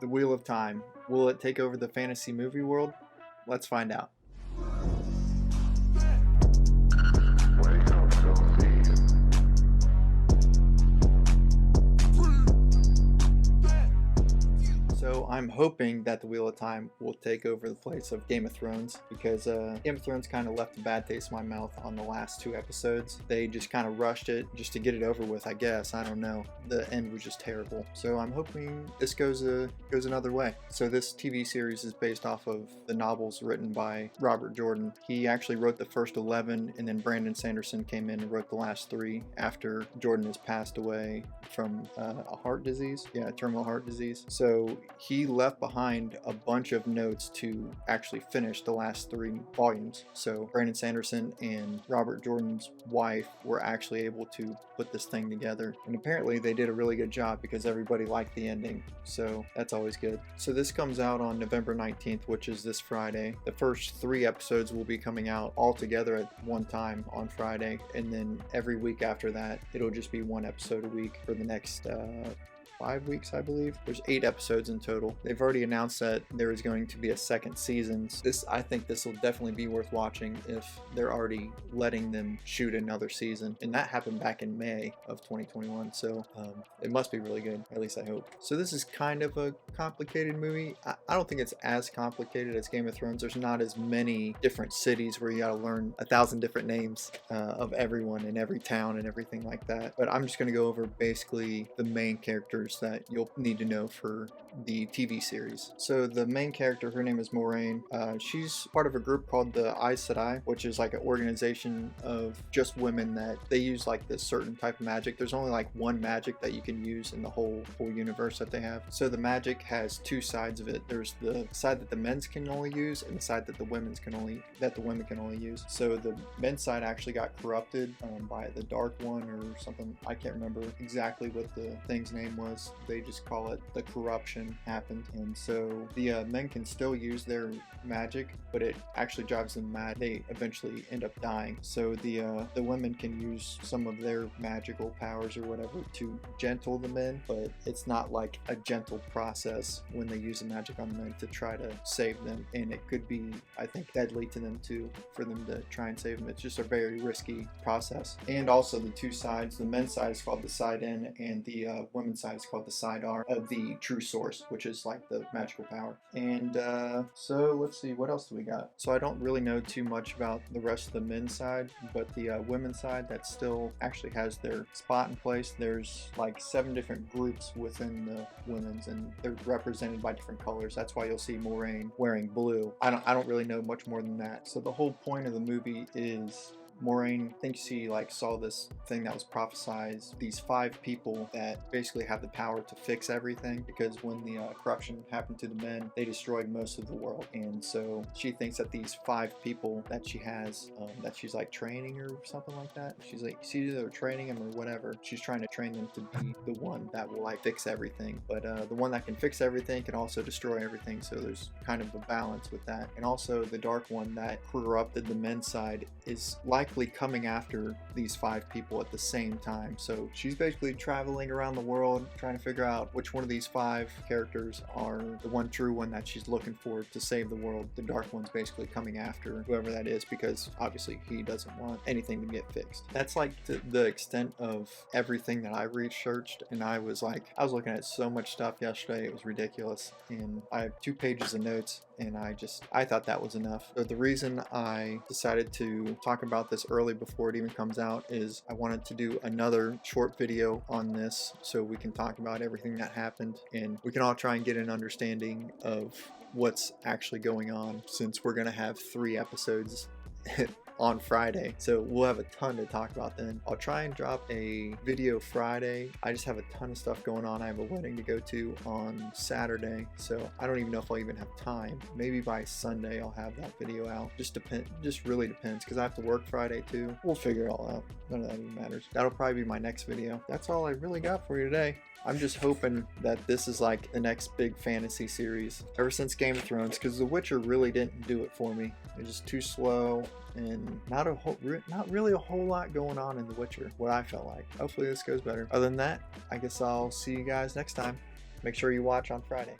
The Wheel of Time. Will it take over the fantasy movie world? Let's find out. So I'm hoping that the Wheel of Time will take over the place of Game of Thrones, because Game of Thrones kind of left a bad taste in my mouth on the last 2 episodes. They just kind of rushed it just to get it over with, I guess. I don't know. The end was just terrible. So I'm hoping this goes another way. So this TV series is based off of the novels written by Robert Jordan. He actually wrote the first 11, and then Brandon Sanderson came in and wrote the last 3 after Jordan has passed away from a heart disease. Yeah, terminal heart disease. So he left behind a bunch of notes to actually finish the last 3 volumes. So Brandon Sanderson and Robert Jordan's wife were actually able to put this thing together. And apparently they did a really good job because everybody liked the ending. So that's always good. So this comes out on November 19th, which is this Friday. The first 3 episodes will be coming out all together at one time on Friday. And then every week after that, it'll just be 1 episode a week for the next 5 weeks, I believe. There's 8 episodes in total. They've already announced that there is going to be a second season. I think this will definitely be worth watching if they're already letting them shoot another season. And that happened back in May of 2021. So it must be really good. At least I hope. So this is kind of a complicated movie. I don't think it's as complicated as Game of Thrones. There's not as many different cities where you gotta learn 1,000 different names of everyone in every town and everything like that. But I'm just gonna go over basically the main characters that you'll need to know for the TV series. So the main character, her name is Moraine. She's part of a group called the Aes Sedai, which is like an organization of just women that they use like this certain type of magic. There's only like one magic that you can use in the whole universe that they have. So the magic has 2 sides of it. There's the side that the men's can only use and the side that the women can only use. So the men's side actually got corrupted by the Dark One or something. I can't remember exactly what the thing's name was. They just call it the corruption happened, and so the men can still use their magic, but it actually drives them mad. They eventually end up dying. So the women can use some of their magical powers or whatever to gentle the men, but it's not like a gentle process when they use the magic on the men to try to save them, and it could be, I think, deadly to them too, for them to try and save them. It's just a very risky process. And also the 2 sides, the men's side is called the Side In, and the women's side is called the Side R of the true source, which is like the magical power. And so let's see, what else do we got? So I don't really know too much about the rest of the men's side, but the women's side that still actually has their spot in place. There's like 7 different groups within the women's, and they're represented by different colors. That's why you'll see Moraine wearing blue. I don't really know much more than that. So the whole point of the movie is Moraine thinks she saw this thing that was prophesized, these 5 people that basically have the power to fix everything, because when the corruption happened to the men, they destroyed most of the world. And so she thinks that these 5 people that she has, that she's like training or something like that, she's either training them or whatever, she's trying to train them to be the one that will fix everything. But the one that can fix everything can also destroy everything, so there's kind of a balance with that. And also the Dark One that corrupted the men's side is likely coming after these 5 people at the same time. So she's basically traveling around the world trying to figure out which one of these 5 characters are the one true one that she's looking for to save the world. The Dark One's basically coming after whoever that is, because obviously he doesn't want anything to get fixed. That's like the extent of everything that I researched, and I was looking at so much stuff yesterday, it was ridiculous. And I have 2 pages of notes, and I thought that was enough. So the reason I decided to talk about this early before it even comes out is I wanted to do another short video on this so we can talk about everything that happened, and we can all try and get an understanding of what's actually going on, since we're gonna have 3 episodes on Friday, so we'll have a ton to talk about then. I'll try and drop a video Friday. I just have a ton of stuff going on. I have a wedding to go to on Saturday, so I don't even know if I'll even have time. Maybe by Sunday I'll have that video out. Just really depends, because I have to work Friday too. We'll figure it all out. None of that even matters. That'll probably be my next video. That's all I really got for you today. I'm just hoping that this is like the next big fantasy series ever since Game of Thrones, because The Witcher really didn't do it for me. It's just too slow, and not really a whole lot going on in The Witcher, what I felt like. Hopefully this goes better. Other than that, I guess I'll see you guys next time. make sure you watch on Friday.